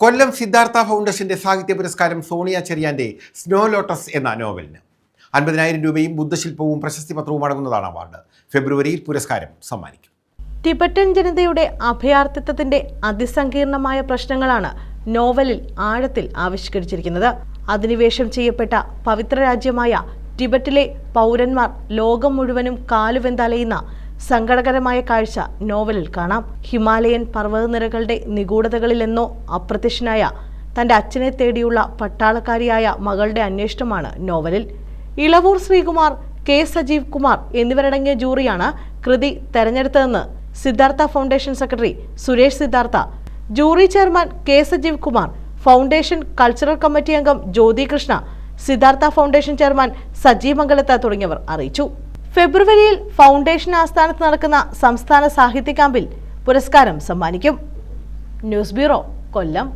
കൊല്ലം സിദ്ധാർത്ഥ ഫൗണ്ടേഷന്റെ സാഹിത്യ പുരസ്കാരം സോണിയ ചെറിയാന്റെ സ്നോ ലോട്ടസ് എന്ന നോവലിന് 50,000 രൂപയും ബുദ്ധശില്പവും പ്രശസ്തി പത്രവും അടങ്ങുന്നതാണ് അവാർഡ്. ഫെബ്രുവരിയിൽ പുരസ്കാരം സമ്മാനിക്കും. ടിബറ്റൻ ജനതയുടെ അഭയാർത്ഥിത്വത്തിന്റെ അതിസങ്കീർണമായ പ്രശ്നങ്ങളാണ് നോവലിൽ ആഴത്തിൽ ആവിഷ്കരിച്ചിരിക്കുന്നത്. അധിനിവേശം ചെയ്യപ്പെട്ട പവിത്ര രാജ്യമായ ടിബറ്റിലെ പൗരന്മാർ ലോകം മുഴുവനും കാലുവെന്തലയുന്ന സങ്കടകരമായ കാഴ്ച നോവലിൽ കാണാം. ഹിമാലയൻ പർവ്വതനിരകളുടെ നിഗൂഢതകളിലെന്നോ അപ്രത്യക്ഷനായ തന്റെ അച്ഛനെ തേടിയുള്ള പട്ടാളക്കാരിയായ മകളുടെ അന്വേഷണമാണ് നോവലിൽ. ഇളവൂർ ശ്രീകുമാർ, കെ സജീവ് കുമാർ എന്നിവരടങ്ങിയ ജൂറിയാണ് കൃതി തെരഞ്ഞെടുത്തതെന്ന് Siddhartha foundation secretary Suresh Siddhartha, jury chairman K Sajeev Kumar, foundation cultural committee അംഗം ജ്യോതി കൃഷ്ണ, സിദ്ധാർത്ഥ ഫൗണ്ടേഷൻ ചെയർമാൻ സജീവ് മംഗലത്ത് തുടങ്ങിയവർ അറിയിച്ചു. ഫെബ്രുവരിയിൽ ഫൗണ്ടേഷൻ ആസ്ഥാനത്ത് നടക്കുന്ന സംസ്ഥാന സാഹിത്യ ക്യാമ്പിൽ പുരസ്കാരം സമ്മാനിക്കും. ന്യൂസ് ബ്യൂറോ, കൊല്ലം.